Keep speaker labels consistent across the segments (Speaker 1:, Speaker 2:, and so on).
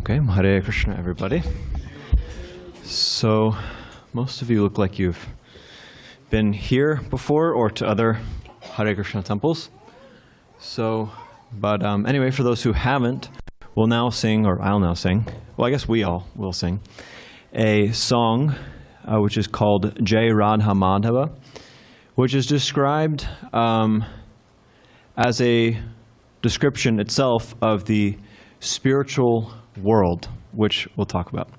Speaker 1: Okay, Hare Krishna, everybody. So, most of you look like you've been here before or to other Hare Krishna temples. So, but anyway, for those who haven't, we'll now sing, or I'll now sing, well, I guess we all will sing, a song which is called Jai Radha Madhava, which is described as a description itself of the spiritual world, which we'll talk about.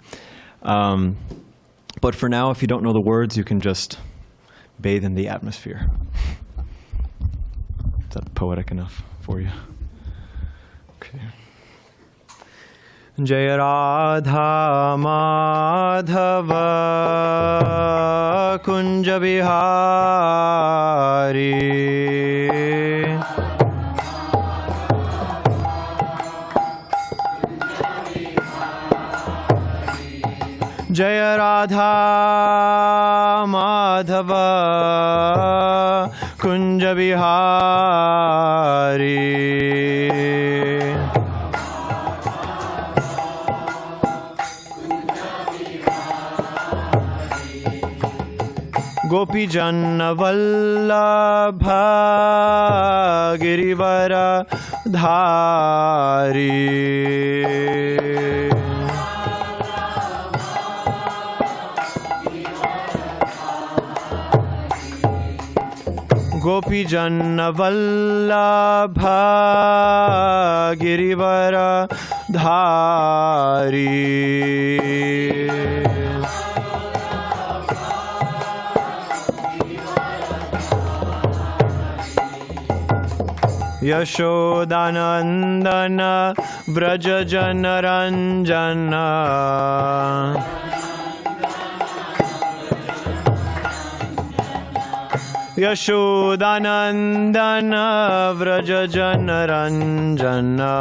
Speaker 1: But for now, if you don't know the words, you can just bathe in the atmosphere. Is that poetic enough for you? Okay. Jaya Radha Madhava Kunja Bihari Jaya Radha Madhava Kunja Bihari Gopi Janna Vallabha Girivara Dhari Gopi Janna Vallabha Girivara Dhari Yashodanandana Vraja Janaranjana Yashodanandana Vraja Janaranjana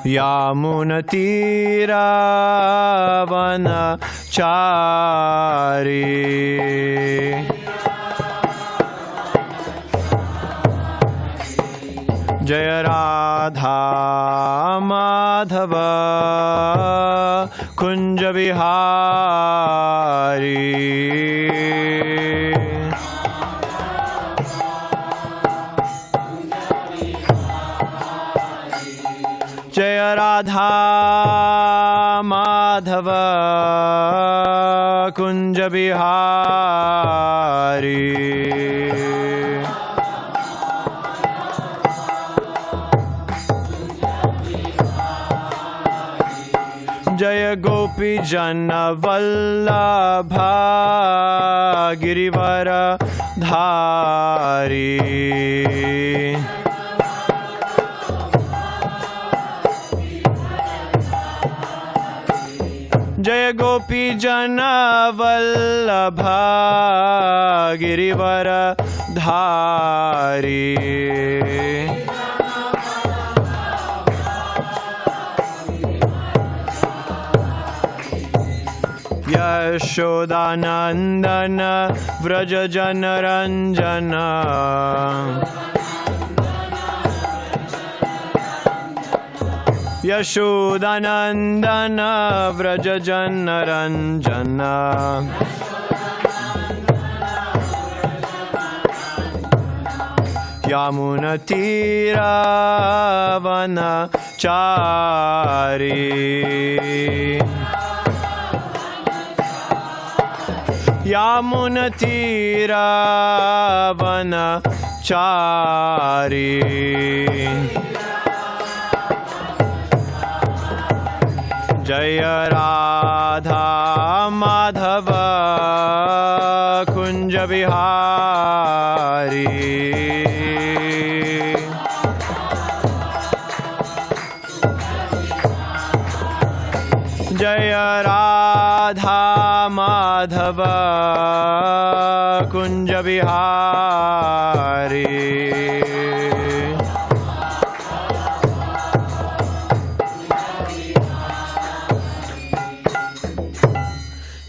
Speaker 1: Yamunatira Vana Chari Jaya Radha Madhava Kunja Bihari Jaya Radha Madhava Kunja Bihari Jaya Gopi Janna Vallabha Girivara Dhari Jaya Gopi Janna Vallabha Girivara Dhari Yashodanandana Vraja Janaranjana Yashodanandana Vraja Janaranjana Yamunatira Vana Chari Yamunatira Vana Chari Jaya Radha Madhava Kunja Bihari Jaya Radha Madhava Kunja Bihari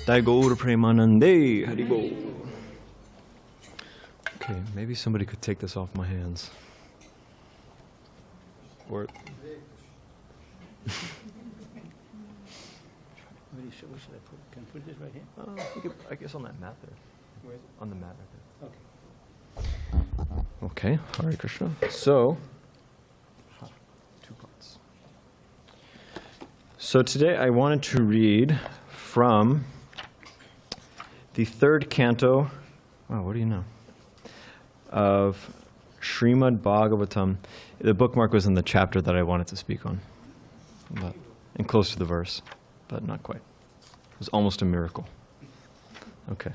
Speaker 1: Jai Gaur Premanande Hari Bol. Okay. Okay, maybe somebody could take this off my hands. Or...
Speaker 2: Where should I put? Can I put this right here?
Speaker 1: I guess on that mat there.
Speaker 2: Where is
Speaker 1: On the mat right
Speaker 2: it? Okay.
Speaker 1: there. Okay, Hare Krishna. So, 2 parts. So today I wanted to read from the 3rd canto, wow, what do you know, of Srimad Bhagavatam. The bookmark was in the chapter that I wanted to speak on, and close to the verse, but not quite. It was almost a miracle. Okay.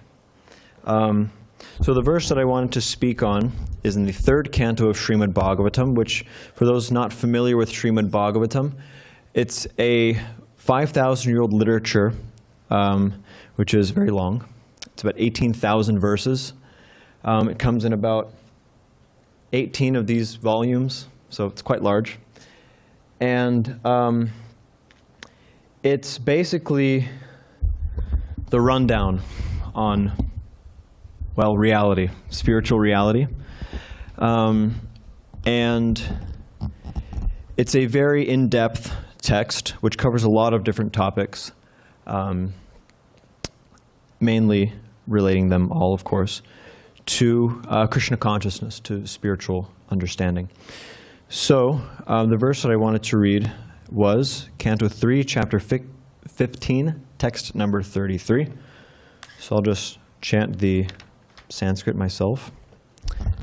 Speaker 1: So the verse that I wanted to speak on is in the 3rd canto of Srimad Bhagavatam, which, for those not familiar with Srimad Bhagavatam, it's a 5,000-year-old literature, which is very long. It's about 18,000 verses. It comes in about 18 of these volumes, so it's quite large. And it's basically the rundown on, well, reality, spiritual reality. And it's a very in-depth text which covers a lot of different topics, mainly relating them all, of course, to Krishna consciousness, to spiritual understanding. So the verse that I wanted to read was Canto 3, Chapter 15, text number 33. So I'll just chant the Sanskrit myself,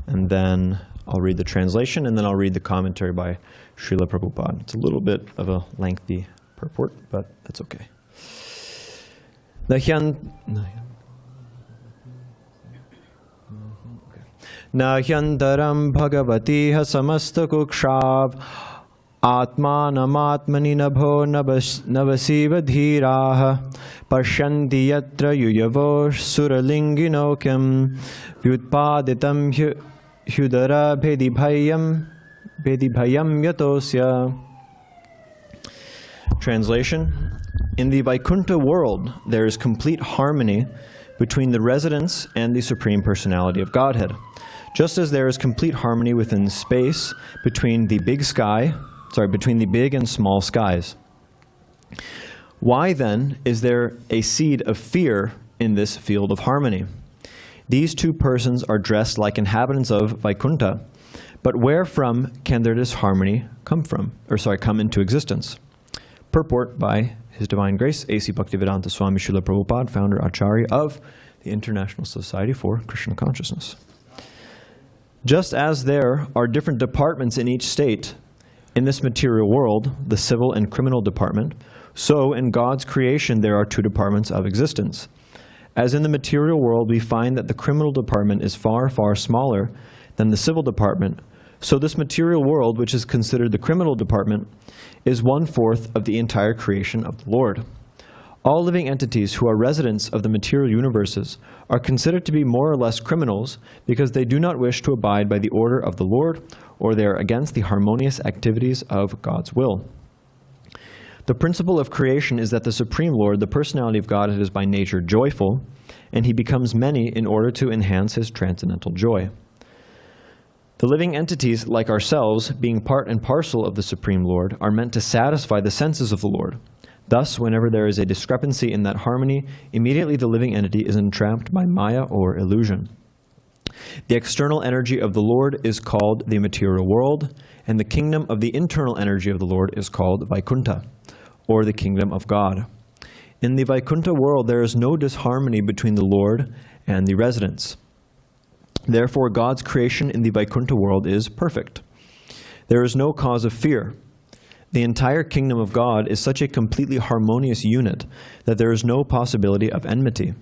Speaker 1: and then I'll read the translation, and then I'll read the commentary by Srila Prabhupada. It's a little bit of a lengthy purport, but that's okay. Nahyantaram bhagavatiha samastakukshav atmanamatmani nabho navasiva dhiraha pashyanti yatra yuyavo suralinginokyam vyutpaditam hyudara bhedibhayam yatosya. Translation: in the Vaikuntha world, there is complete harmony between the residents and the Supreme Personality of Godhead, just as there is complete harmony within space between the big and small skies. Why then is there a seed of fear in this field of harmony? These two persons are dressed like inhabitants of Vaikuntha, but where from can their disharmony come into existence? Purport by His Divine Grace, A.C. Bhaktivedanta Swami Srila Prabhupada, founder Acharya of the International Society for Krishna Consciousness. Just as there are different departments in each state, in this material world, the civil and criminal department, so in God's creation there are 2 departments of existence. As in the material world we find that the criminal department is far, far smaller than the civil department, so this material world, which is considered the criminal department, is 1/4 of the entire creation of the Lord. All living entities who are residents of the material universes are considered to be more or less criminals because they do not wish to abide by the order of the Lord, or they are against the harmonious activities of God's will. The principle of creation is that the Supreme Lord, the Personality of Godhead, is by nature joyful, and He becomes many in order to enhance His transcendental joy. The living entities, like ourselves, being part and parcel of the Supreme Lord, are meant to satisfy the senses of the Lord. Thus, whenever there is a discrepancy in that harmony, immediately the living entity is entrapped by Maya or illusion. The external energy of the Lord is called the material world, and the kingdom of the internal energy of the Lord is called Vaikuntha, or the kingdom of God. In the Vaikuntha world, there is no disharmony between the Lord and the residents. Therefore, God's creation in the Vaikuntha world is perfect. There is no cause of fear. The entire kingdom of God is such a completely harmonious unit that there is no possibility of enmity.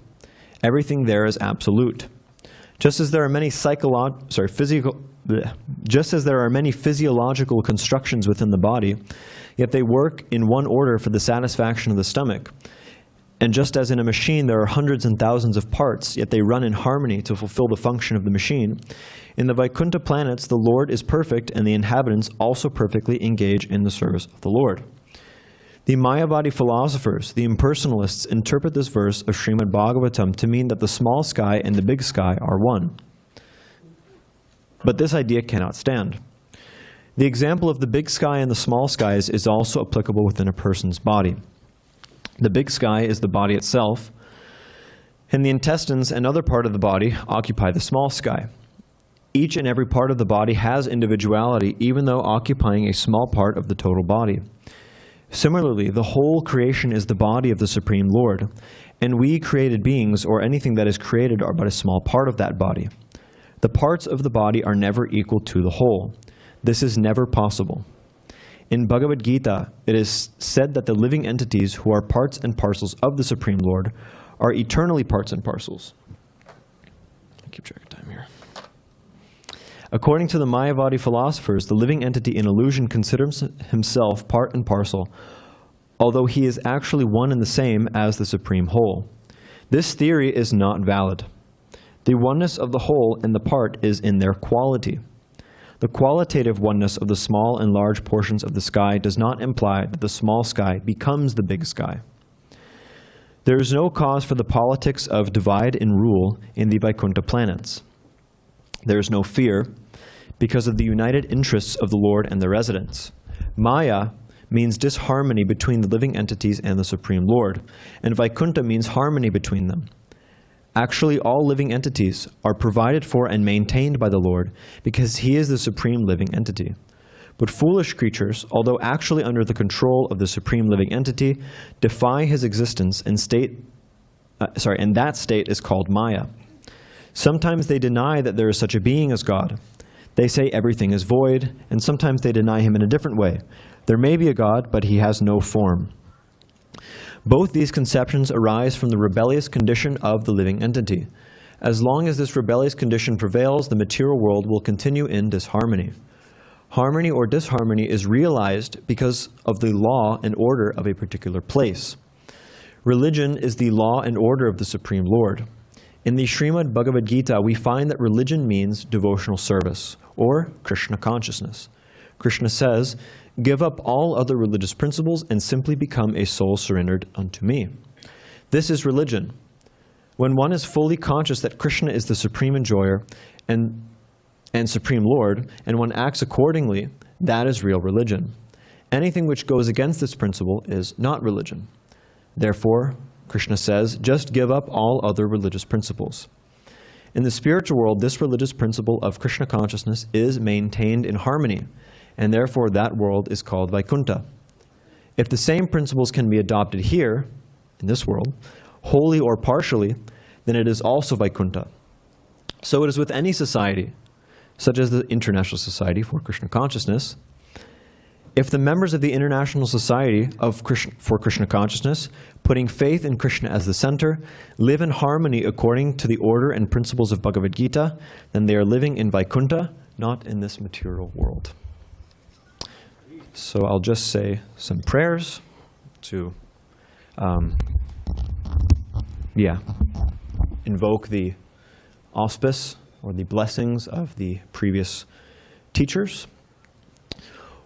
Speaker 1: Everything there is absolute. Just as there are many physiological constructions within the body, yet they work in one order for the satisfaction of the stomach. And just as in a machine there are hundreds and thousands of parts, yet they run in harmony to fulfill the function of the machine, in the Vaikuntha planets the Lord is perfect, and the inhabitants also perfectly engage in the service of the Lord. The Mayavadi philosophers, the impersonalists, interpret this verse of Srimad Bhagavatam to mean that the small sky and the big sky are one. But this idea cannot stand. The example of the big sky and the small skies is also applicable within a person's body. The big sky is the body itself, and the intestines and other part of the body occupy the small sky. Each and every part of the body has individuality, even though occupying a small part of the total body. Similarly, the whole creation is the body of the Supreme Lord, and we created beings, or anything that is created, are but a small part of that body. The parts of the body are never equal to the whole. This is never possible. In Bhagavad Gita, it is said that the living entities who are parts and parcels of the Supreme Lord are eternally parts and parcels. I'll keep track of time here. According to the Mayavadi philosophers, the living entity in illusion considers himself part and parcel, although he is actually one and the same as the Supreme Whole. This theory is not valid. The oneness of the whole and the part is in their quality. The qualitative oneness of the small and large portions of the sky does not imply that the small sky becomes the big sky. There is no cause for the politics of divide and rule in the Vaikuntha planets. There is no fear because of the united interests of the Lord and the residents. Maya means disharmony between the living entities and the Supreme Lord, and Vaikuntha means harmony between them. Actually, all living entities are provided for and maintained by the Lord because He is the supreme living entity. But foolish creatures, although actually under the control of the supreme living entity, defy His existence and that state is called Maya. Sometimes they deny that there is such a being as God. They say everything is void, and sometimes they deny Him in a different way. There may be a God, but He has no form. Both these conceptions arise from the rebellious condition of the living entity. As long as this rebellious condition prevails, the material world will continue in disharmony. Harmony or disharmony is realized because of the law and order of a particular place. Religion is the law and order of the Supreme Lord. In the Srimad Bhagavad Gita, we find that religion means devotional service, or Krishna consciousness. Krishna says, "Give up all other religious principles and simply become a soul surrendered unto me." This is religion. When one is fully conscious that Krishna is the supreme enjoyer and Supreme Lord, and one acts accordingly, that is real religion. Anything which goes against this principle is not religion. Therefore, Krishna says, just give up all other religious principles. In the spiritual world, this religious principle of Krishna consciousness is maintained in harmony, and therefore that world is called Vaikuntha. If the same principles can be adopted here, in this world, wholly or partially, then it is also Vaikuntha. So it is with any society, such as the International Society for Krishna Consciousness. If the members of the International Society for Krishna Consciousness, putting faith in Krishna as the center, live in harmony according to the order and principles of Bhagavad Gita, then they are living in Vaikuntha, not in this material world. So I'll just say some prayers to invoke the auspice or the blessings of the previous teachers.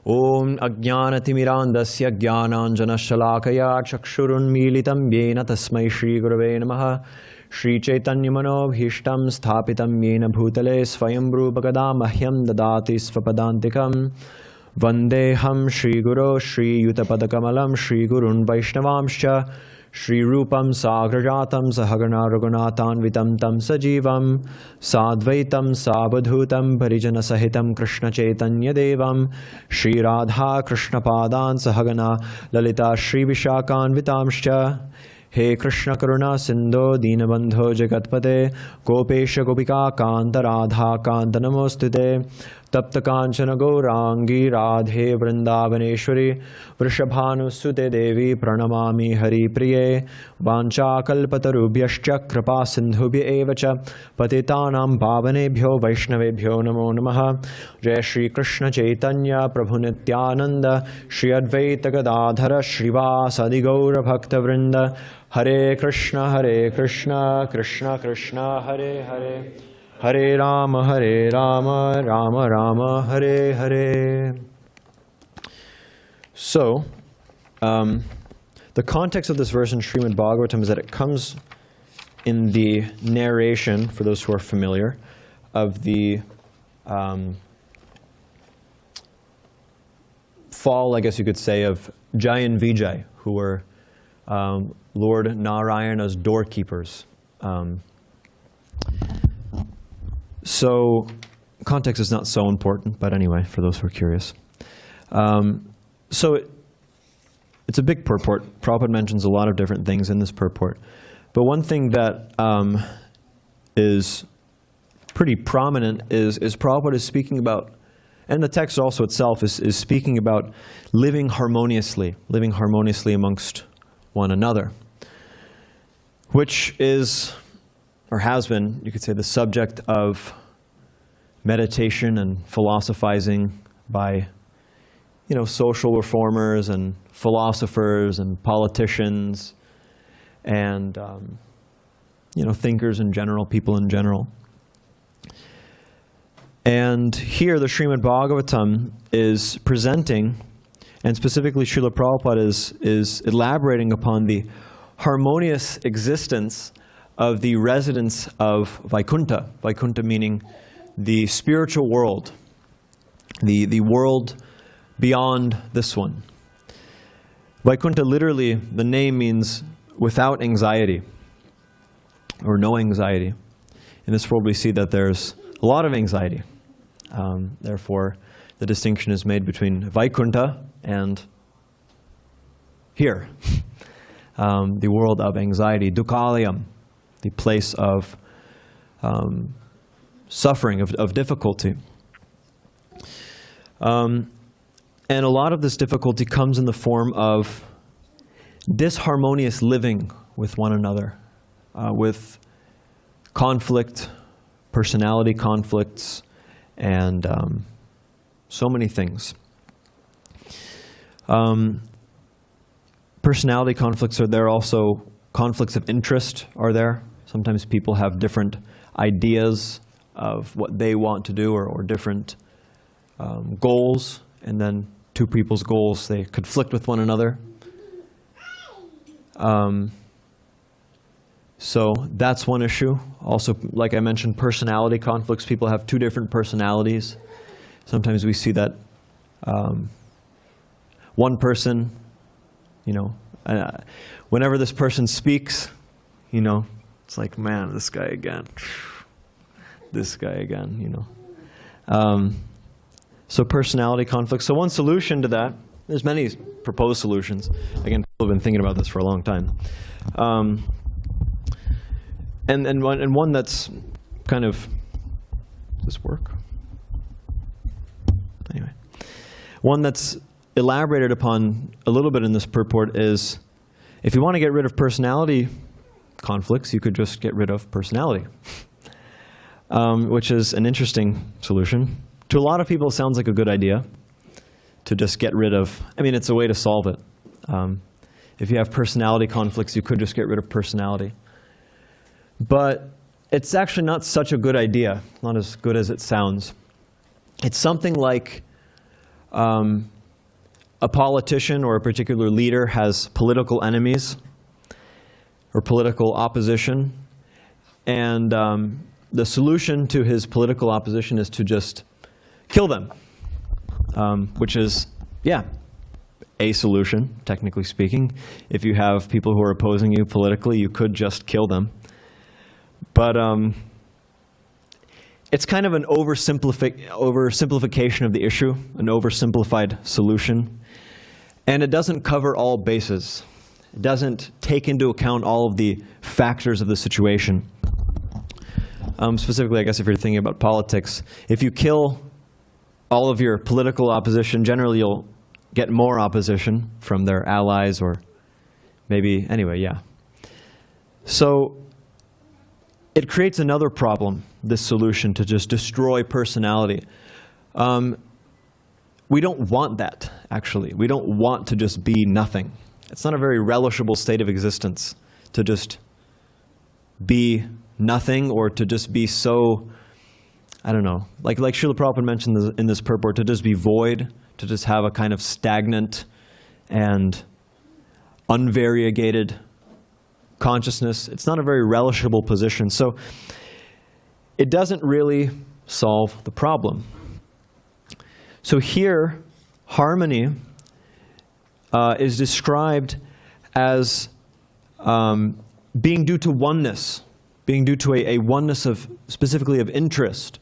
Speaker 1: Om Ajnanatimirandasya Jnananjanashalakaya Chakshurunmilitam Yena Tasmai Shri Gurave Namaha Shri Chaitanya Manobhishtam Sthapitam Yena Bhutale Svayambru Bhagadamahyam Dadati Svapadantikam Vandeham Shri Guru Shri Yutapadakamalam Shri Gurun Vaishnavamscha Shri Rupam Sagrajatam Sahagana Raghunathanvitam Tam Sajivam Sadvaitam Savadhutam Parijana Sahitam Krishna Chaitanya Devam Shri Radha Krishna Padan Sahagana Lalita Shri Vishakanvitamscha He Krishna Karuna Sindho Dinabandho Jagatpate Gopesha Gopika Kanta Radha Kanta Namostute Tapta Kanchana Gaurangi Radhe Vrindavaneshwari Vrishabhanusute Devi Pranamami Hari Priye Vancha Kalpatarubhyascha Kripa Sindhubhya Evacha Patitanam Pavanebhyo Vaishnavebhyo Namo Namaha Jai Shri Krishna Chaitanya Prabhu Nityananda Shri Advaita Gadadhara Shrivasadi Gaura Bhakta Vrinda Hare Krishna, Krishna Krishna, Hare Hare, Hare Rama, Rama Rama, Hare Hare. So, the context of this verse in Srimad Bhagavatam is that it comes in the narration, for those who are familiar, of the fall, I guess you could say, of Jai and Vijay, who were Lord Narayana's doorkeepers. So context is not so important, but anyway, for those who are curious. So it's a big purport. Prabhupada mentions a lot of different things in this purport. But one thing that is pretty prominent is Prabhupada is speaking about, and the text also itself is speaking about living harmoniously amongst one another, which is, or has been, you could say, the subject of meditation and philosophizing by, social reformers and philosophers and politicians and, thinkers in general, people in general. And here the Srimad Bhagavatam is presenting, and specifically Srila Prabhupada is elaborating upon the harmonious existence of the residents of Vaikuntha. Vaikuntha meaning the spiritual world, the world beyond this one. Vaikuntha, literally, the name means without anxiety, or no anxiety. In this world we see that there's a lot of anxiety. Therefore, the distinction is made between Vaikuntha and here, the world of anxiety, Dukkalayam, the place of suffering, of difficulty. And a lot of this difficulty comes in the form of disharmonious living with one another, with conflict, personality conflicts, and so many things. Personality conflicts are there also. Conflicts of interest are there. Sometimes people have different ideas of what they want to do, or different goals, and then two people's goals, they conflict with one another. So that's one issue. Also, like I mentioned, personality conflicts. People have two different personalities. Sometimes we see that one person, whenever this person speaks, it's like, man, this guy again. This guy again, So personality conflicts. So one solution to that, there's many proposed solutions. Again, people have been thinking about this for a long time. And one that's kind of, does this work? Anyway, one that's elaborated upon a little bit in this purport is, if you want to get rid of personality conflicts, you could just get rid of personality, which is an interesting solution. To a lot of people, it sounds like a good idea to just get rid of, it's a way to solve it. If you have personality conflicts, you could just get rid of personality. But it's actually not such a good idea, not as good as it sounds. It's something like a politician or a particular leader has political enemies or political opposition, and the solution to his political opposition is to just kill them, which is, a solution, technically speaking. If you have people who are opposing you politically, you could just kill them. But it's kind of an oversimplification of the issue, an oversimplified solution. And it doesn't cover all bases. It doesn't take into account all of the factors of the situation. Specifically, I guess if you're thinking about politics, if you kill all of your political opposition, generally you'll get more opposition from their allies, or maybe, anyway, So it creates another problem, this solution, to just destroy personality. We don't want that, actually. We don't want to just be nothing. It's not a very relishable state of existence to just be nothing, or to just be so, I don't know, like Srila Prabhupada mentioned in this purport, to just be void, to just have a kind of stagnant and unvariegated consciousness. It's not a very relishable position. So it doesn't really solve the problem. So here, harmony is described as being due to oneness, being due to a oneness of, specifically of interest,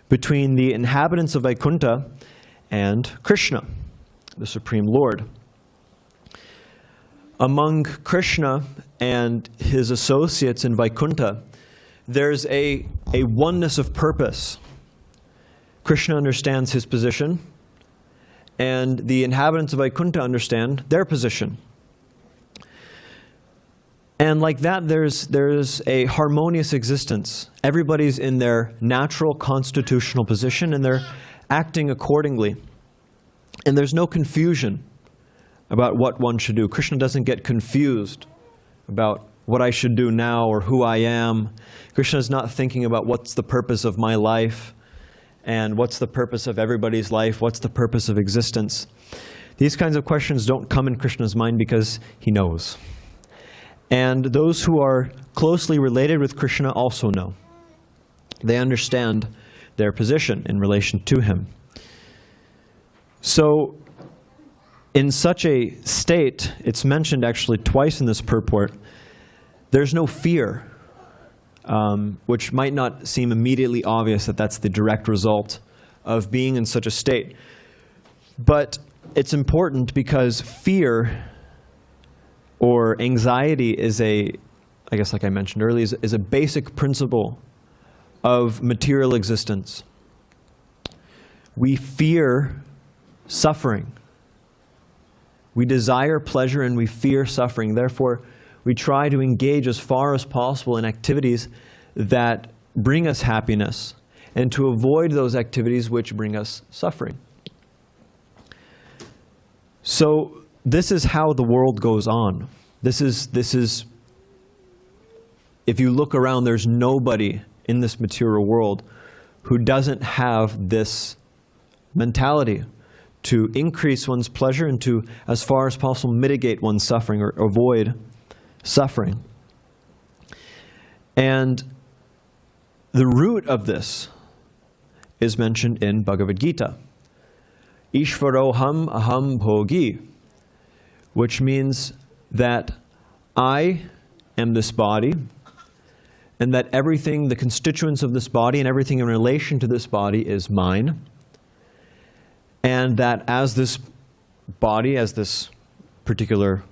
Speaker 1: between the inhabitants of Vaikuntha and Krishna, the Supreme Lord. Among Krishna and his associates in Vaikuntha, there's a oneness of purpose. Krishna understands his position, and the inhabitants of Vaikuntha understand their position. And like that, there's a harmonious existence. Everybody's in their natural constitutional position, and they're acting accordingly. And there's no confusion about what one should do. Krishna doesn't get confused about what I should do now or who I am. Krishna is not thinking about what's the purpose of my life and what's the purpose of everybody's life, what's the purpose of existence. These kinds of questions don't come in Krishna's mind because he knows. And those who are closely related with Krishna also know. They understand their position in relation to him. So, in such a state, it's mentioned actually twice in this purport, there's no fear, which might not seem immediately obvious that that's the direct result of being in such a state. But it's important because fear or anxiety is I guess like I mentioned earlier, is a basic principle of material existence. We fear suffering. We desire pleasure and we fear suffering. Therefore, we try to engage as far as possible in activities that bring us happiness and to avoid those activities which bring us suffering. So this is how the world goes on. This is, if you look around, there's nobody in this material world who doesn't have this mentality to increase one's pleasure and to, as far as possible, mitigate one's suffering or avoid suffering. And the root of this is mentioned in Bhagavad Gita. Ishvaroham aham bhogi, which means that I am this body, and that everything, the constituents of this body and everything in relation to this body is mine. And that as this body, as this particular,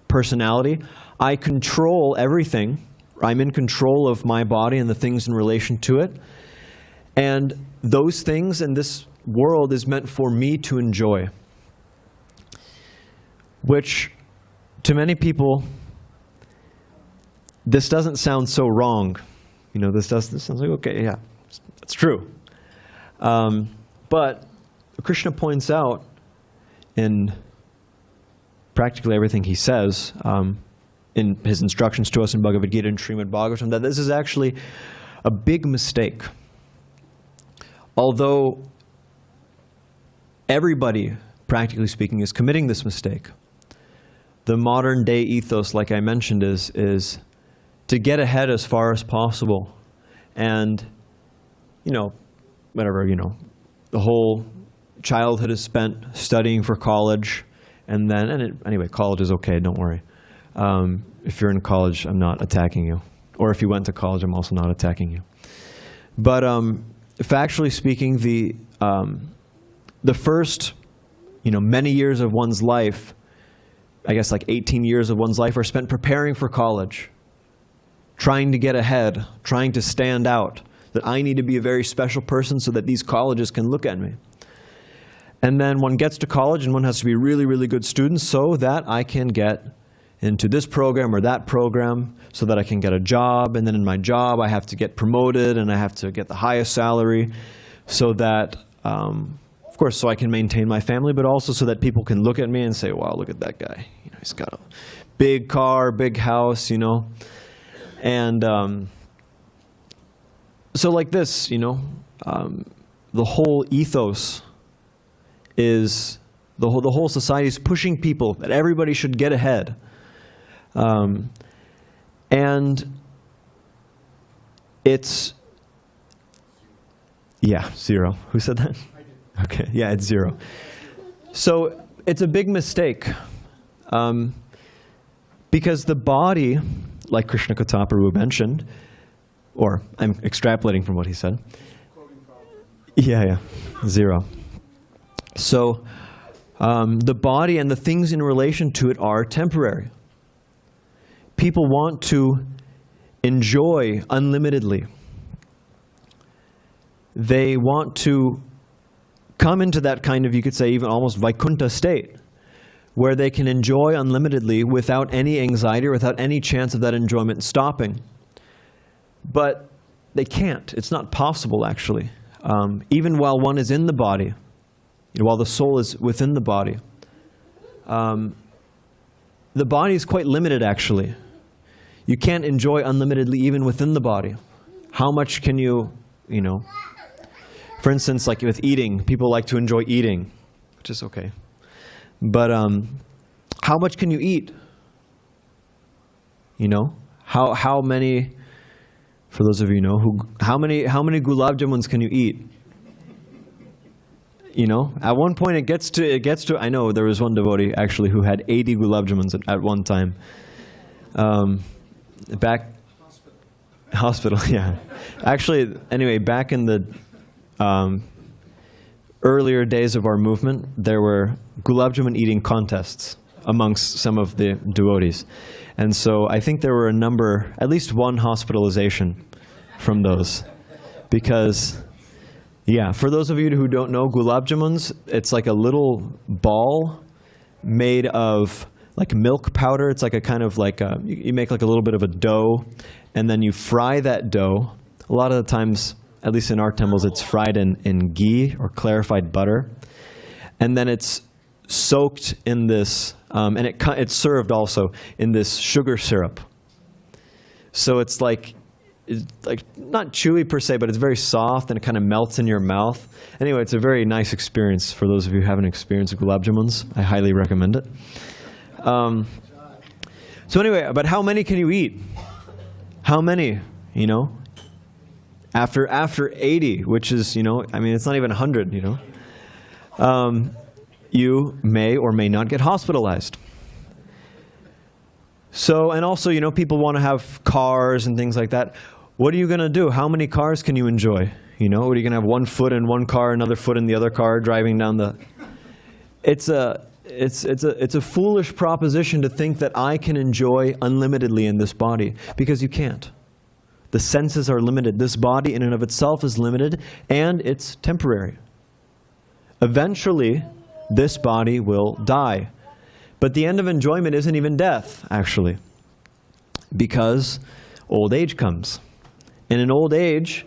Speaker 1: personality, I control everything. I'm in control of my body and the things in relation to it. And those things in this world is meant for me to enjoy. Which, to many people, this doesn't sound so wrong. This sounds like, okay, yeah, it's true. But Krishna points out in practically everything he says in his instructions to us in Bhagavad Gita and Srimad Bhagavatam that this is actually a big mistake. Although everybody, practically speaking, is committing this mistake, the modern day ethos, like I mentioned, is to get ahead as far as possible. And, the whole childhood is spent studying for college, and then, anyway, college is okay, don't worry. If you're in college, I'm not attacking you. Or if you went to college, I'm also not attacking you. But factually speaking, the first, many years of one's life, I guess like 18 years of one's life, are spent preparing for college, trying to get ahead, trying to stand out, that I need to be a very special person so that these colleges can look at me. And then one gets to college and one has to be really, really good students so that I can get into this program or that program, so that I can get a job. And then in my job, I have to get promoted and I have to get the highest salary so that, of course, so I can maintain my family, but also so that people can look at me and say, wow, look at that guy. He's got a big car, big house, And so like this, the whole ethos is, the whole society is pushing people that everybody should get ahead. And it's Yeah, 0. Who said that? Okay, yeah, it's 0. So it's a big mistake. Because the body, like Kṛṣṇa Kotaparu mentioned, or I'm extrapolating from what he said. Yeah, 0. So the body and the things in relation to it are temporary. People want to enjoy unlimitedly. They want to come into that kind of, you could say, even almost Vaikuntha state, where they can enjoy unlimitedly without any anxiety or without any chance of that enjoyment stopping. But they can't. It's not possible, actually. Even while one is in the body, while the soul is within the body is quite limited, actually. You can't enjoy unlimitedly even within the body. How much can you, for instance, like with eating, people like to enjoy eating, which is okay. But how much can you eat? How many, for those of you how many gulab jamuns can you eat? At one point it gets to, I know there was one devotee actually who had 80 gulab jamuns at one time. Hospital, yeah. Actually, anyway, back in the earlier days of our movement, there were gulab jamun eating contests amongst some of the devotees. And so I think there were at least one hospitalization from those. Because, yeah, for those of you who don't know, gulab jamuns, it's like a little ball made of like milk powder. It's like a kind of like, you make like a little bit of a dough, and then you fry that dough. A lot of the times, at least in our temples, it's fried in ghee or clarified butter. And then it's soaked in this, and it's served also in this sugar syrup. So it's like not chewy per se, but it's very soft and it kind of melts in your mouth. Anyway, it's a very nice experience for those of you who haven't experienced gulab jamuns. I highly recommend it. So anyway, but how many can you eat? How many, After 80, which is, it's not even 100, you may or may not get hospitalized. So, and also, people want to have cars and things like that. What are you going to do? How many cars can you enjoy? What are you going to have one foot in one car, another foot in the other car, driving down the... It's a foolish proposition to think that I can enjoy unlimitedly in this body, because you can't. The senses are limited. This body in and of itself is limited, and it's temporary. Eventually, this body will die. But the end of enjoyment isn't even death, actually, because old age comes. And in old age,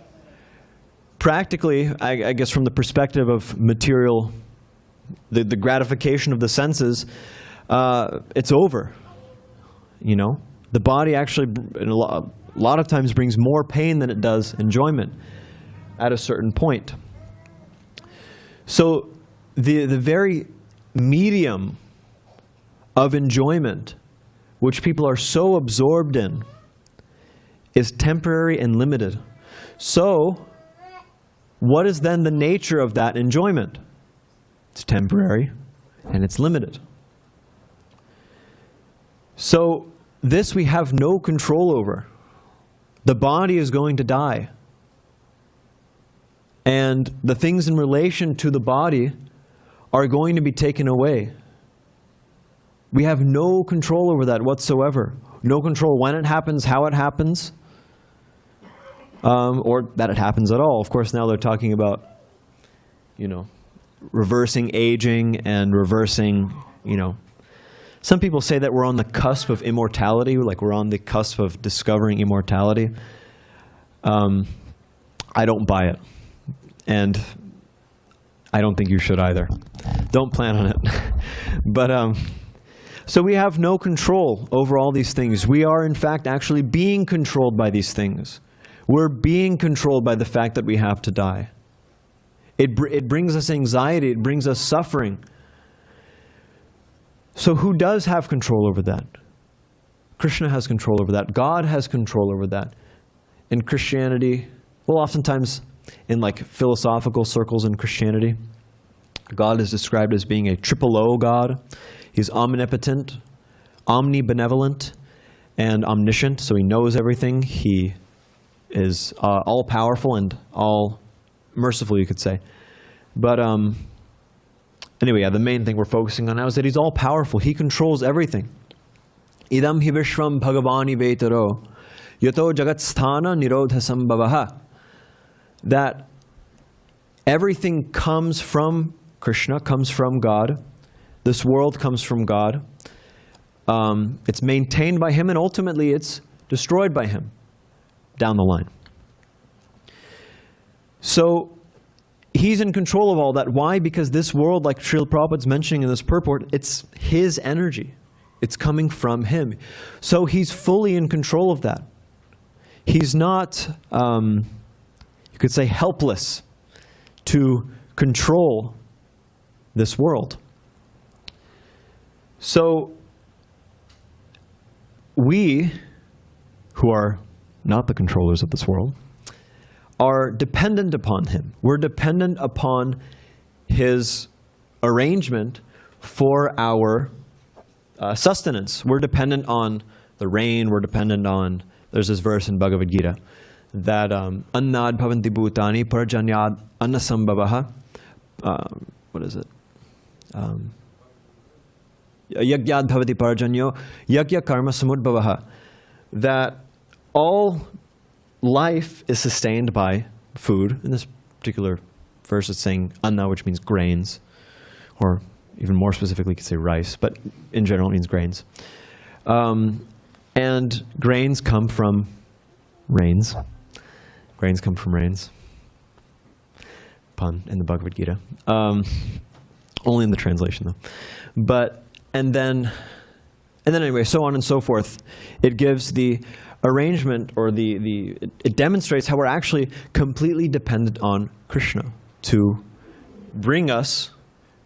Speaker 1: practically, I guess from the perspective of material, the gratification of the senses, it's over. The body actually, in a lot of times, brings more pain than it does enjoyment at a certain point. So the very medium of enjoyment, which people are so absorbed in, is temporary and limited. So what is then the nature of that enjoyment? It's temporary and it's limited. So this we have no control over. The body is going to die. And the things in relation to the body are going to be taken away. We have no control over that whatsoever. No control when it happens, how it happens, or that it happens at all. Of course, now they're talking about, reversing aging and reversing, Some people say that we're on the cusp of immortality, like we're on the cusp of discovering immortality. I don't buy it. And I don't think you should either. Don't plan on it. But, so we have no control over all these things. We are, in fact, actually being controlled by these things. We're being controlled by the fact that we have to die. It brings us anxiety. It brings us suffering. So who does have control over that? Krishna has control over that. God has control over that. In Christianity, well, oftentimes in like philosophical circles in Christianity. God is described as being a triple O God. He's omnipotent, omnibenevolent, and omniscient, so he knows everything. He is all-powerful and all-merciful, you could say. But anyway, yeah, the main thing we're focusing on now is that he's all-powerful. He controls everything. Idam hi vishvam bhagavani vetaro yato jagat sthana nirodha sambhavaha. That everything comes from Krishna, comes from God. This world comes from God. It's maintained by him, and ultimately it's destroyed by him down the line. So he's in control of all that. Why? Because this world, like Srila Prabhupada's mentioning in this purport, it's his energy. It's coming from him. So he's fully in control of that. He's not, you could say, helpless to control this world. So we, who are not the controllers of this world, are dependent upon him. We're dependent upon his arrangement for our sustenance. We're dependent on the rain. We're dependent on, there's this verse in Bhagavad Gita, that annad bhavanti bhutani parajanyad annasambhavaha. What is it? Yagyad bhavati parajanyo yagya karma samudbhavaha. That all life is sustained by food. In this particular verse it's saying anna, which means grains, or even more specifically you could say rice, but in general it means grains. And grains come from rains. Grains come from rains. Pun in the Bhagavad Gita. Only in the translation though. But and then anyway, so on and so forth. It gives the arrangement, or it demonstrates how we're actually completely dependent on Krishna to bring us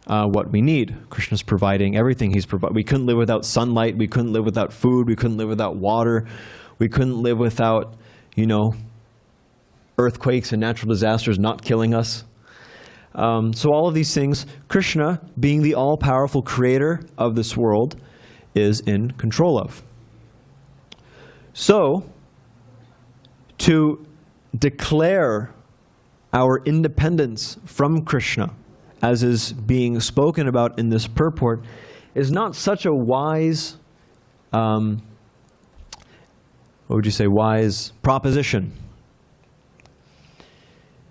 Speaker 1: what we need. Krishna's providing everything. We couldn't live without sunlight. We couldn't live without food. We couldn't live without water. We couldn't live without, earthquakes and natural disasters not killing us. So all of these things, Krishna, being the all-powerful creator of this world, is in control of. So, to declare our independence from Krishna, as is being spoken about in this purport, is not such a wise, what would you say, wise proposition.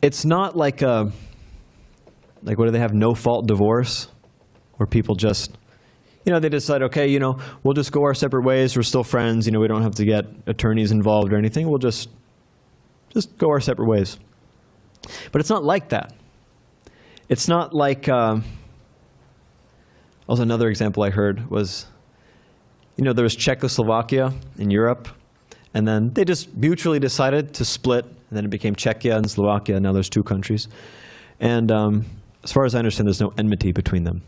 Speaker 1: It's not like what do they have, no-fault divorce, where people just, they decide, okay, we'll just go our separate ways. We're still friends. We don't have to get attorneys involved or anything. We'll just go our separate ways. But it's not like that. It's not like, also another example I heard was, there was Czechoslovakia in Europe, and then they just mutually decided to split, and then it became Czechia and Slovakia. Now there's two countries. And as far as I understand, there's no enmity between them.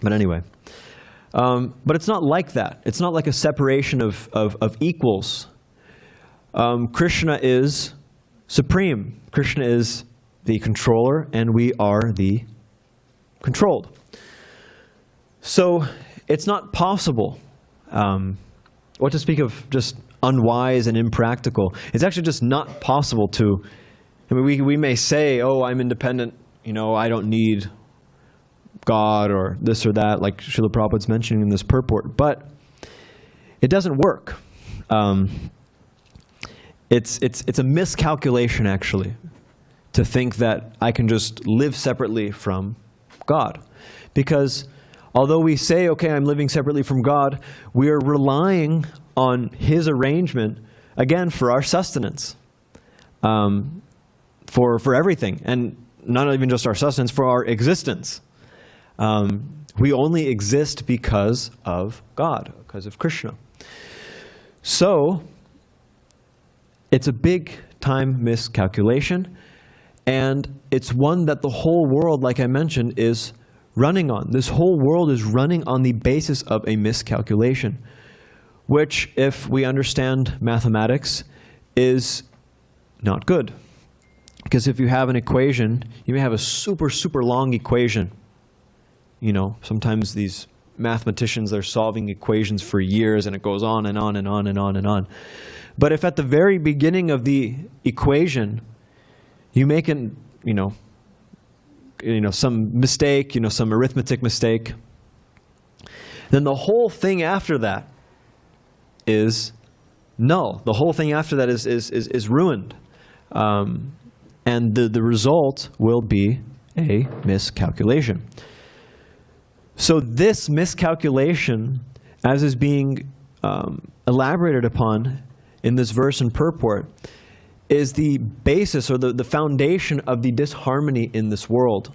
Speaker 1: But anyway. But it's not like that. It's not like a separation of equals. Krishna is supreme. Krishna is the controller, and we are the controlled. So it's not possible, what to speak of just unwise and impractical. It's actually just not possible to, we may say, oh, I'm independent, I don't need God or this or that, like Srila Prabhupada's mentioning in this purport, but it doesn't work. It's a miscalculation, actually, to think that I can just live separately from God. Because although we say, okay, I'm living separately from God, we are relying on his arrangement, again, for our sustenance, for everything, and not even just our sustenance, for our existence. We only exist because of God, because of Krishna. So, it's a big time miscalculation, and it's one that the whole world, like I mentioned, is running on. This whole world is running on the basis of a miscalculation, which, if we understand mathematics, is not good. Because if you have an equation, you may have a super, super long equation. You know, sometimes these mathematicians, they're solving equations for years and it goes on and on and on and on and on. But if at the very beginning of the equation, you make an, some mistake, some arithmetic mistake, then the whole thing after that is null. The whole thing after that is ruined. And the result will be a miscalculation. So this miscalculation, as is being elaborated upon in this verse and purport, is the basis or the foundation of the disharmony in this world.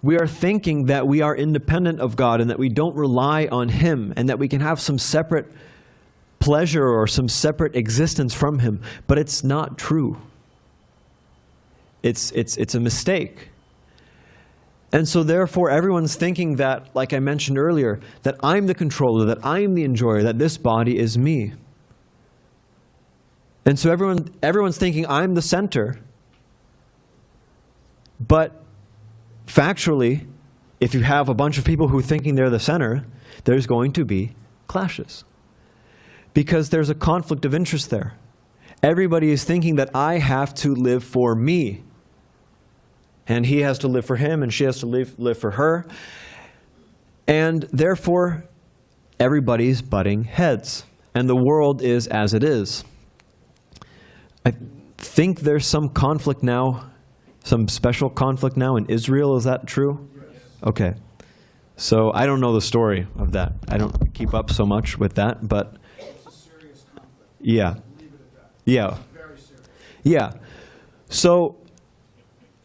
Speaker 1: We are thinking that we are independent of God and that we don't rely on Him and that we can have some separate pleasure or some separate existence from Him, but it's not true. It's a mistake. And so therefore everyone's thinking that, like I mentioned earlier, that I'm the controller, that I'm the enjoyer, that this body is me. And so everyone's thinking I'm the center. But factually, if you have a bunch of people who are thinking they're the center, there's going to be clashes. Because there's a conflict of interest there. Everybody is thinking that I have to live for me. And he has to live for him, and she has to live for her. And therefore, everybody's butting heads. And the world is as it is. I think there's some conflict now, some special conflict now in Israel. Is that true? Yes. Okay. So I don't know the story of that. I don't keep up so much with that, but
Speaker 3: it's a serious conflict.
Speaker 1: Yeah.
Speaker 3: Leave it at that.
Speaker 1: Yeah.
Speaker 3: It's very serious.
Speaker 1: Yeah. So,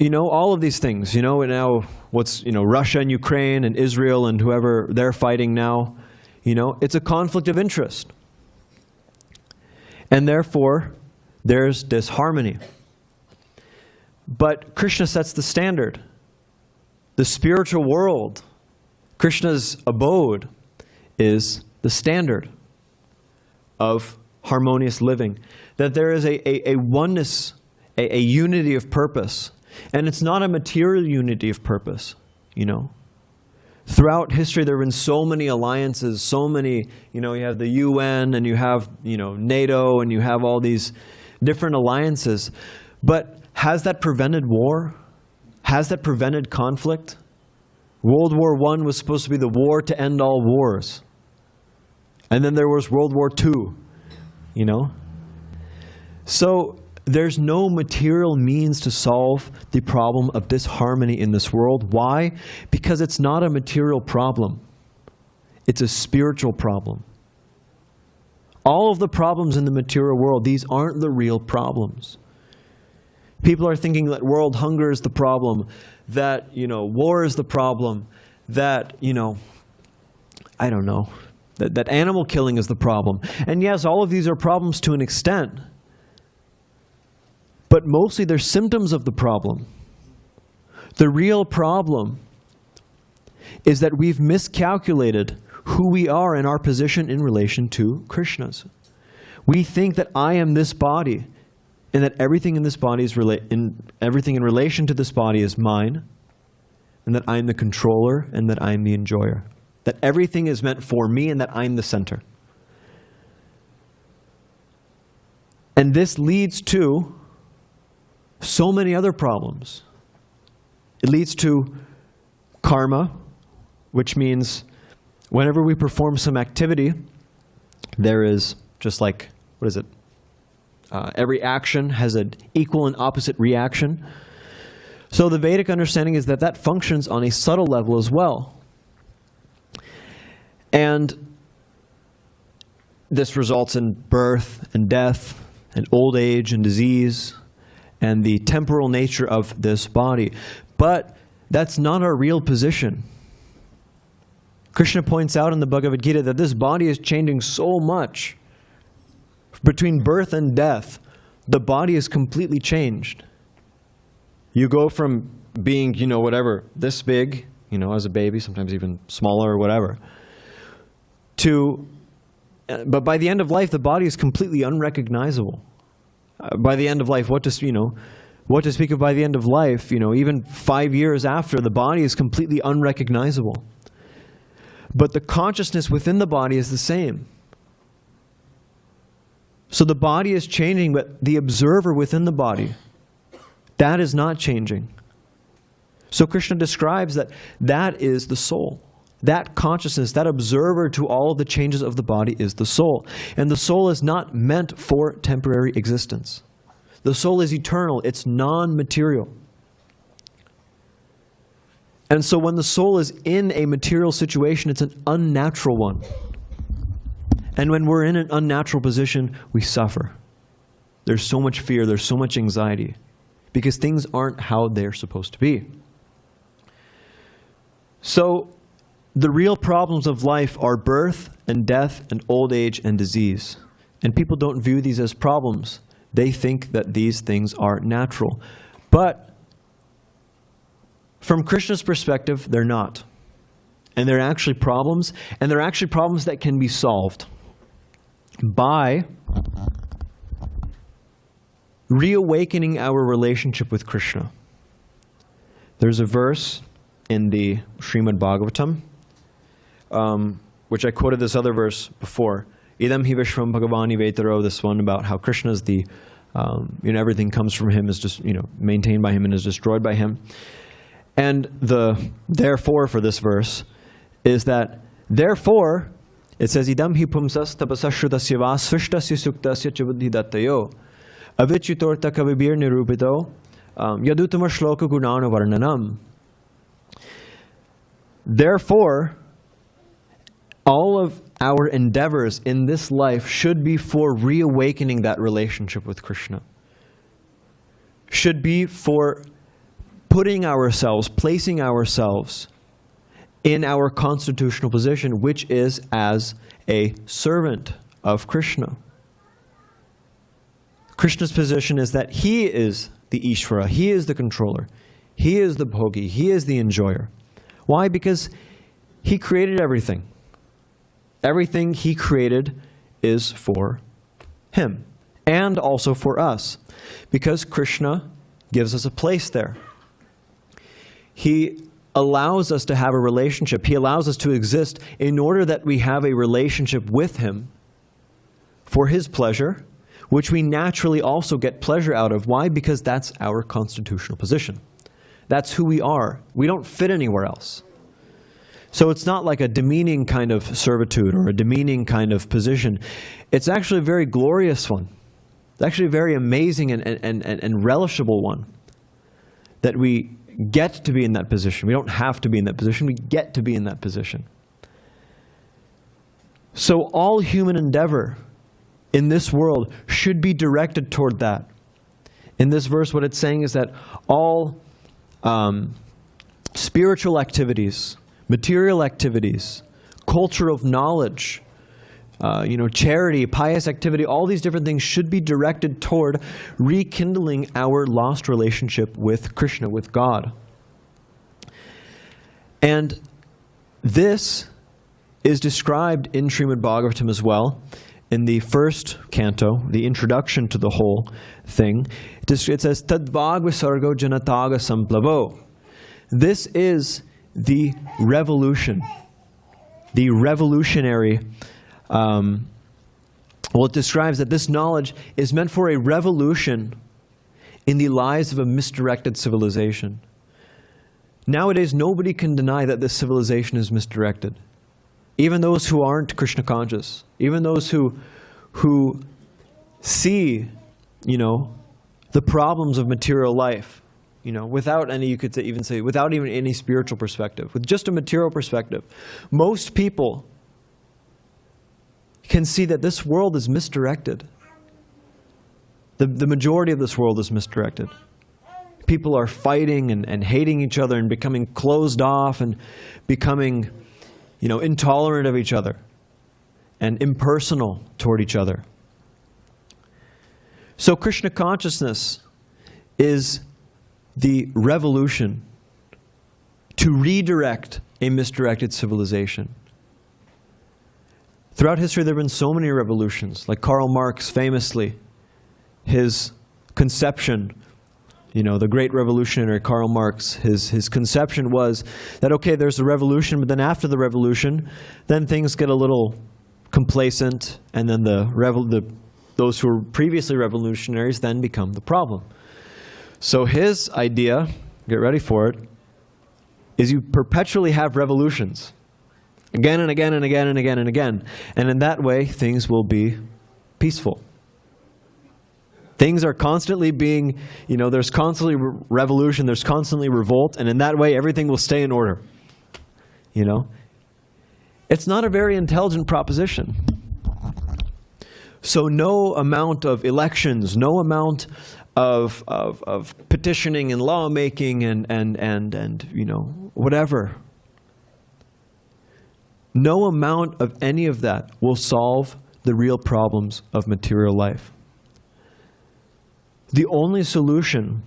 Speaker 1: all of these things, and now what's, Russia and Ukraine and Israel and whoever they're fighting now, it's a conflict of interest. And therefore, there's disharmony. But Krishna sets the standard. The spiritual world, Krishna's abode, is the standard of harmonious living. That there is a oneness, a unity of purpose. And it's not a material unity of purpose, Throughout history, there have been so many alliances, so many, you have the UN and you have, NATO and you have all these different alliances. But has that prevented war? Has that prevented conflict? World War I was supposed to be the war to end all wars. And then there was World War II, So there's no material means to solve the problem of disharmony in this world. Why? Because it's not a material problem. It's a spiritual problem. All of the problems in the material world, these aren't the real problems. People are thinking that world hunger is the problem, that, war is the problem, that, I don't know, that animal killing is the problem. And yes, all of these are problems to an extent. But mostly they're symptoms of the problem. The real problem is that we've miscalculated who we are and our position in relation to Krishna's. We think that I am this body, and that everything in this body is everything in relation to this body is mine, and that I'm the controller and that I'm the enjoyer. That everything is meant for me and that I'm the center. And this leads to so many other problems. It leads to karma, which means whenever we perform some activity, there is just like, every action has an equal and opposite reaction. So the Vedic understanding is that that functions on a subtle level as well. And this results in birth and death and old age and disease and the temporal nature of this body. But that's not our real position. Krishna points out in the Bhagavad Gita that this body is changing so much. Between birth and death, the body is completely changed. You go from being, this big, as a baby, sometimes even smaller or whatever, but by the end of life, the body is completely unrecognizable. by the end of life, what to speak of by the end of life, even 5 years after, the body is completely unrecognizable. But the consciousness within the body is the same. So the body is changing, but the observer within the body, that is not changing. So Krishna describes that is the soul. That consciousness, that observer to all of the changes of the body is the soul. And the soul is not meant for temporary existence. The soul is eternal. It's non-material. And so when the soul is in a material situation, it's an unnatural one. And when we're in an unnatural position, we suffer. There's so much fear, there's so much anxiety, because things aren't how they're supposed to be. So the real problems of life are birth and death and old age and disease. And people don't view these as problems. They think that these things are natural. But from Krishna's perspective, they're not. And they're actually problems, and they're actually problems that can be solved by reawakening our relationship with Krishna. There's a verse in the Srimad Bhagavatam, which I quoted this other verse before. Idam hi vishvam bhagavani vetaro, this one about how Krishna is the, everything comes from him, is just, maintained by him and is destroyed by him. And the therefore for this verse is that, therefore, it says, idam hi pumsas tapasashrutasya va svishtasya suktasya chabuddhi dattayo avichitorta kavibir nirupito yadutama shloka gunana varnanam. Therefore, all of our endeavors in this life should be for reawakening that relationship with Krishna. Should be for putting ourselves, placing ourselves in our constitutional position, which is as a servant of Krishna. Krishna's position is that he is the Ishvara, he is the controller, he is the bhogi, he is the enjoyer. Why? Because he created everything. Everything he created is for him, and also for us, because Krishna gives us a place there. He allows us to have a relationship. He allows us to exist in order that we have a relationship with him for his pleasure, which we naturally also get pleasure out of. Why? Because that's our constitutional position. That's who we are. We don't fit anywhere else. So it's not like a demeaning kind of servitude or a demeaning kind of position. It's actually a very glorious one. It's actually a very amazing and relishable one, that we get to be in that position. We don't have to be in that position. We get to be in that position. So all human endeavor in this world should be directed toward that. In this verse, what it's saying is that all spiritual activities, material activities, culture of knowledge, charity, pious activity, all these different things should be directed toward rekindling our lost relationship with Krishna, with God. And this is described in Srimad Bhagavatam as well. In the first canto, the introduction to the whole thing, it says, Tadvag visargo janataga samplavo. This is the revolution, the revolutionary. It describes that this knowledge is meant for a revolution in the lives of a misdirected civilization. Nowadays, nobody can deny that this civilization is misdirected. Even those who aren't Krishna conscious, even those who see, the problems of material life, without any, you could say, even say, without even any spiritual perspective, with just a material perspective, most people can see that this world is misdirected. The majority of this world is misdirected. People are fighting and hating each other and becoming closed off and becoming, intolerant of each other and impersonal toward each other. So Krishna consciousness is the revolution to redirect a misdirected civilization. Throughout history, there have been so many revolutions. Like Karl Marx famously, his conception, you know, the great revolutionary Karl Marx, his conception was that, okay, there's a revolution, but then after the revolution, then things get a little complacent, and then those who were previously revolutionaries then become the problem. So his idea, get ready for it, is you perpetually have revolutions. Again and again and again and again and again. And in that way, things will be peaceful. Things are constantly being, you know, there's constantly revolution, there's constantly revolt, and in that way, everything will stay in order. You know? It's not a very intelligent proposition. So no amount of elections, no amount of petitioning and lawmaking and you know, whatever. No amount of any of that will solve the real problems of material life. The only solution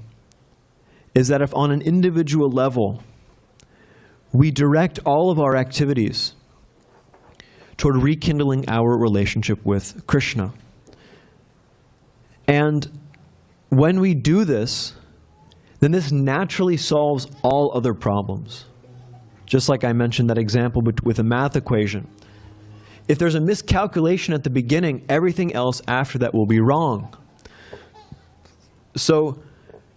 Speaker 1: is that if on an individual level we direct all of our activities toward rekindling our relationship with Krishna. And when we do this, then this naturally solves all other problems. Just like I mentioned that example with a math equation. If there's a miscalculation at the beginning, everything else after that will be wrong. So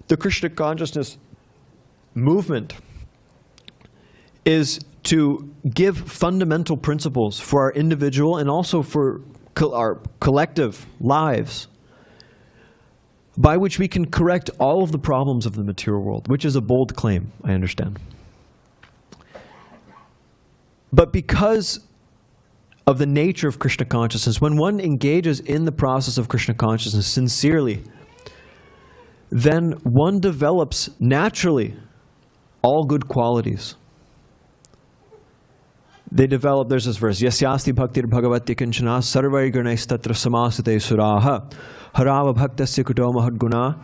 Speaker 1: the Krishna consciousness movement is to give fundamental principles for our individual and also for our collective lives, by which we can correct all of the problems of the material world, which is a bold claim, I understand. But because of the nature of Krishna consciousness, when one engages in the process of Krishna consciousness sincerely, then one develops naturally all good qualities. They develop, there's this verse, Yasyasti bhaktir bhagavati kinchana sarvai ganais tatra samasate suraha harava bhaktasya kuto mahadguna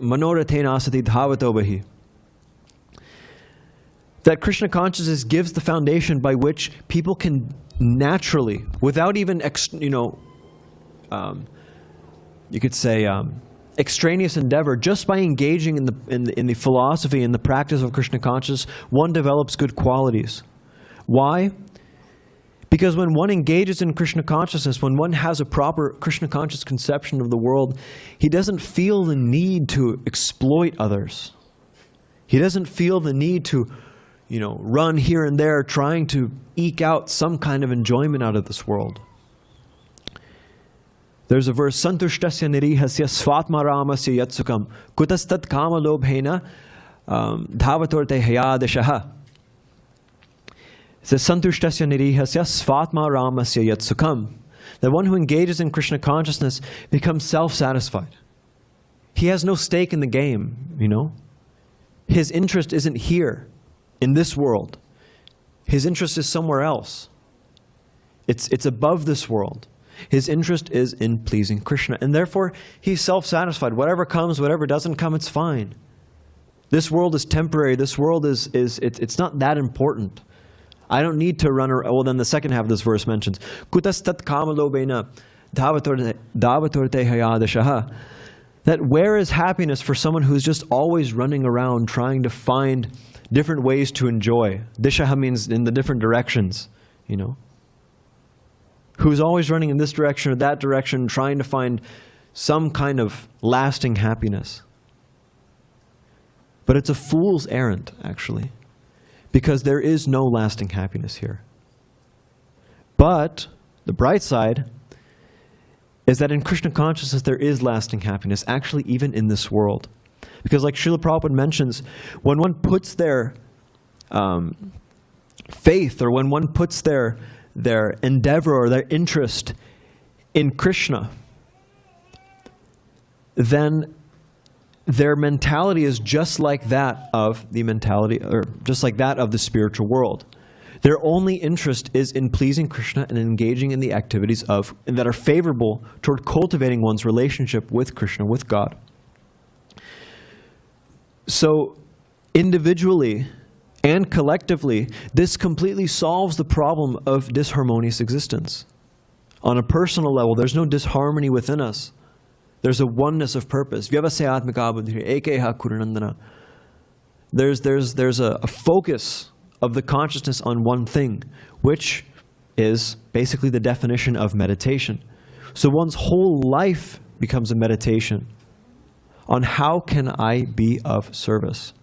Speaker 1: manorathena asati dhavato bahi. That Krishna consciousness gives the foundation by which people can naturally, without even, you could say, extraneous endeavor, just by engaging in the philosophy and the practice of Krishna consciousness, one develops good qualities. Why? Because when one engages in Krishna consciousness, when one has a proper Krishna conscious conception of the world, he doesn't feel the need to exploit others. He doesn't feel the need to, you know, run here and there trying to eke out some kind of enjoyment out of this world. There's a verse, Santushtasya nirihasya svatma ramasya yatsukam kutastat kama lobhena dhavatorte hayadashaha. It says, Santushtasya nirihasya svatma ramasya yatsukam. That one who engages in Krishna consciousness becomes self-satisfied. He has no stake in the game, you know. His interest isn't here, in this world. His interest is somewhere else. It's above this world. His interest is in pleasing Krishna, and therefore he's self-satisfied. Whatever comes, whatever doesn't come, it's fine. This world is temporary. This world it's not that important. I don't need to run around. Well, then the second half of this verse mentions, Kutastat kamalobena dhavatorte hayadashaha. That where is happiness for someone who's just always running around trying to find different ways to enjoy? Dishaha means in the different directions, you know. Who's always running in this direction or that direction, trying to find some kind of lasting happiness. But it's a fool's errand, actually, because there is no lasting happiness here. But the bright side is that in Krishna consciousness there is lasting happiness, actually even in this world. Because like Srila Prabhupada mentions, when one puts their faith, or when one puts their endeavor or their interest in Krishna, then their mentality is just like that of the mentality, or just like that of the spiritual world. Their only interest is in pleasing Krishna and engaging in the activities that are favorable toward cultivating one's relationship with Krishna, with God. So individually and collectively, this completely solves the problem of disharmonious existence. On a personal level, there's no disharmony within us. There's a oneness of purpose. Vyavasayatmika buddhi ekeha kuranandana. There's a focus of the consciousness on one thing, which is basically the definition of meditation. So one's whole life becomes a meditation on how can I be of service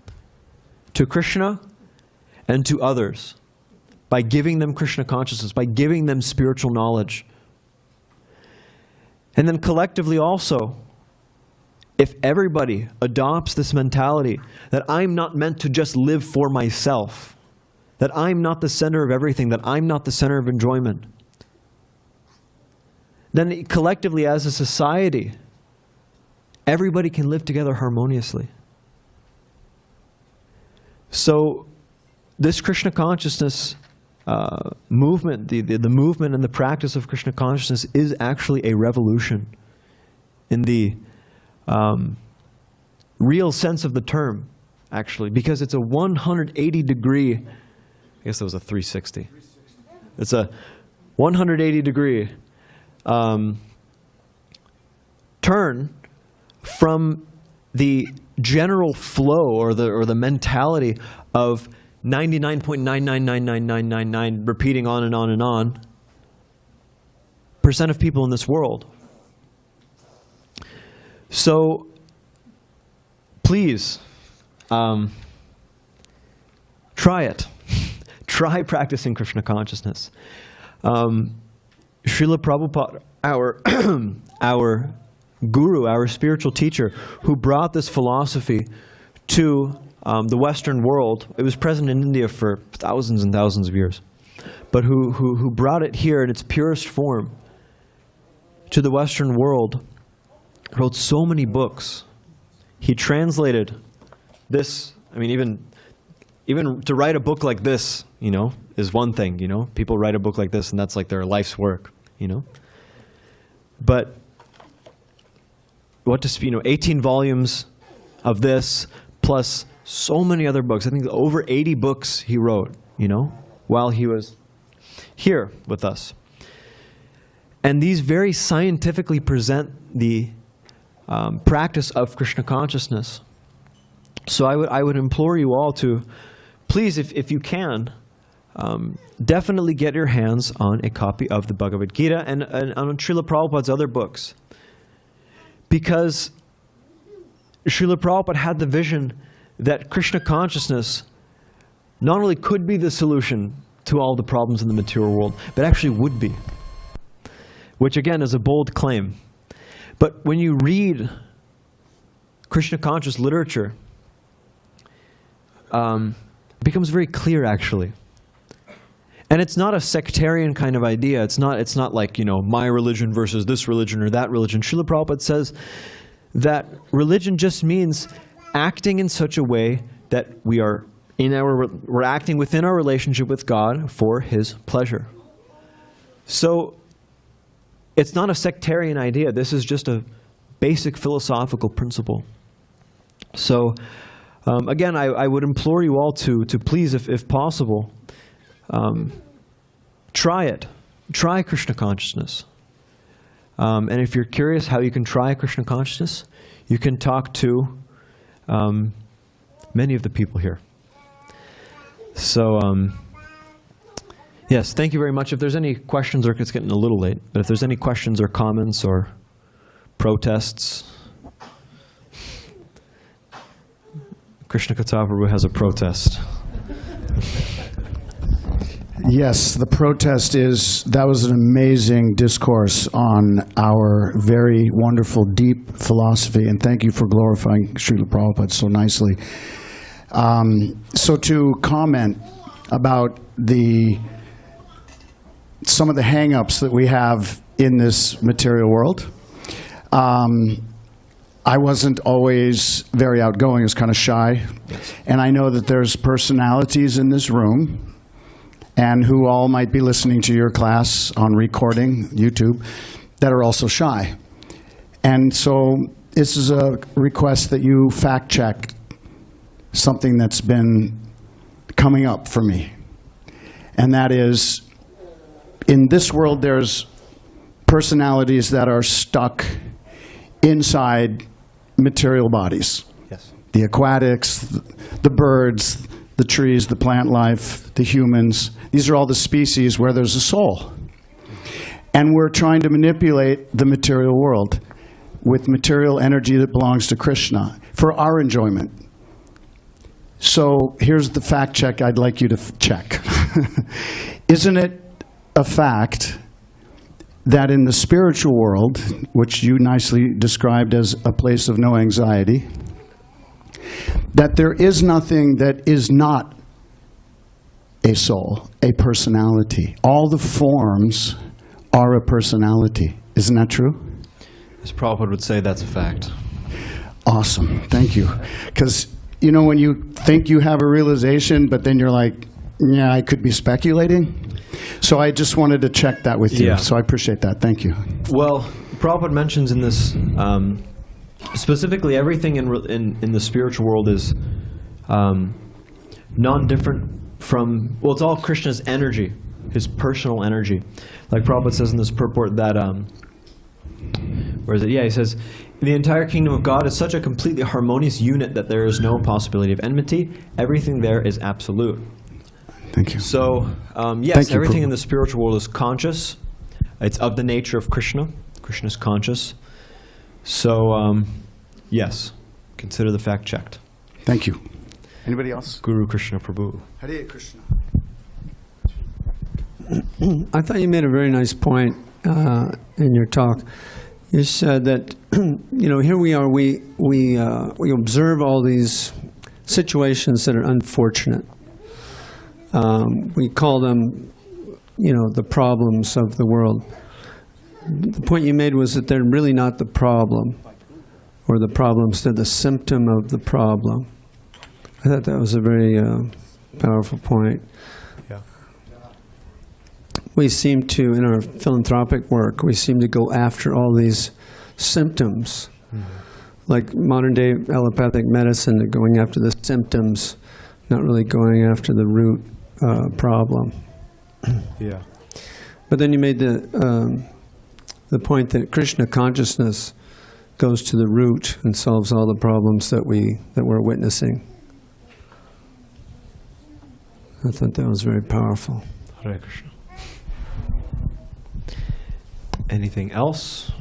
Speaker 1: to Krishna and to others by giving them Krishna consciousness, by giving them spiritual knowledge. And then collectively also, if everybody adopts this mentality that I'm not meant to just live for myself, that I'm not the center of everything, that I'm not the center of enjoyment, then collectively as a society, everybody can live together harmoniously. So this Krishna consciousness movement, the movement and the practice of Krishna consciousness is actually a revolution in the real sense of the term, actually, because it's a 180-degree, I guess that was a 360. It's a 180-degree turn from the general flow or the mentality of 99.9999999 repeating on and on and on % of people in this world. So please try it. Try practicing Krishna consciousness. Srila Prabhupada, our guru, our spiritual teacher, who brought this philosophy to the Western world. It was present in India for thousands and thousands of years, but who brought it here in its purest form to the Western world, wrote so many books. He translated this. I mean, even to write a book like this, you know, is one thing. You know, people write a book like this, and that's like their life's work. You know, but what to speak? You know, 18 volumes of this plus so many other books. I think over 80 books he wrote, you know, while he was here with us. And these very scientifically present the practice of Krishna consciousness. So I would implore you all to, please, if you can, definitely get your hands on a copy of the Bhagavad Gita and on Srila Prabhupada's other books. Because Srila Prabhupada had the vision that Krishna consciousness not only could be the solution to all the problems in the material world, but actually would be. Which again is a bold claim. But when you read Krishna conscious literature, it becomes very clear actually. And it's not a sectarian kind of idea. It's not like, you know, my religion versus this religion or that religion. Srila Prabhupada says that religion just means acting in such a way that we're acting within our relationship with God for His pleasure. So it's not a sectarian idea. This is just a basic philosophical principle. So again, I would implore you all to please, if possible, try it. Try Krishna consciousness. And if you're curious how you can try Krishna consciousness, you can talk to many of the people here. So, yes, thank you very much. If there's any questions, or it's getting a little late, but if there's any questions or comments or protests, Krishna Kathaprabhu has a protest.
Speaker 4: Yes, the protest is, that was an amazing discourse on our very wonderful, deep philosophy, and thank you for glorifying Srila Prabhupada so nicely. So to comment about some of the hang-ups that we have in this material world, I wasn't always very outgoing. I was kind of shy. Yes. And I know that there's personalities in this room and who all might be listening to your class on recording, YouTube, that are also shy. And so this is a request that you fact-check something that's been coming up for me. And that is, in this world, there's personalities that are stuck inside material bodies.
Speaker 1: Yes.
Speaker 4: The aquatics, the birds, the trees, the plant life, the humans. These are all the species where there's a soul. And we're trying to manipulate the material world with material energy that belongs to Krishna for our enjoyment. So here's the fact check I'd like you to check. Isn't it a fact that in the spiritual world, which you nicely described as a place of no anxiety, that there is nothing that is not a soul, a personality? All the forms are a personality. Isn't that true?
Speaker 1: As Prabhupada would say, that's a fact.
Speaker 4: Awesome. Thank you. Because, you know, when you think you have a realization, but then you're like, yeah, I could be speculating. So I just wanted to check that with you.
Speaker 1: Yeah.
Speaker 4: So I appreciate that. Thank you.
Speaker 1: Well, Prabhupada mentions in this, specifically everything in the spiritual world is non-different from, well, it's all Krishna's energy, his personal energy. Like Prabhupada says in this purport that, where is it? Yeah, he says, the entire kingdom of God is such a completely harmonious unit that there is no possibility of enmity. Everything there is absolute.
Speaker 4: Thank you.
Speaker 1: So, yes,
Speaker 4: Thank you,
Speaker 1: everything
Speaker 4: Prabhu.
Speaker 1: in the spiritual world is conscious. It's of the nature of Krishna. Krishna is conscious. So, yes, consider the fact checked.
Speaker 4: Thank you. Anybody else?
Speaker 1: Guru Krishna Prabhu.
Speaker 4: Hare Krishna.
Speaker 5: I thought you made a very nice point in your talk. You said that, you know, here we are, we observe all these situations that are unfortunate. We call them, you know, the problems of the world. The point you made was that they're really not the problem, or the problems, they're the symptom of the problem. I thought that was a very powerful point.
Speaker 1: Yeah.
Speaker 5: We seem to, in our philanthropic work, we seem to go after all these symptoms. Like modern day allopathic medicine, they're going after the symptoms, not really going after the root problem.
Speaker 1: Yeah.
Speaker 5: But then you made the point that Krishna consciousness goes to the root and solves all the problems that we're witnessing. I thought that was very powerful.
Speaker 1: Hare Krishna. Anything else?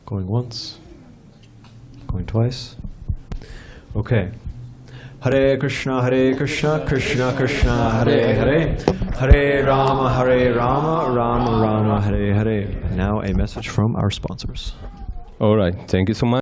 Speaker 1: Going once? Going twice? Okay. Hare Krishna, Krishna Krishna, Hare Hare, Hare Rama, Rama Rama, Hare Hare. Now a message from our sponsors.
Speaker 6: All right. Thank you so much.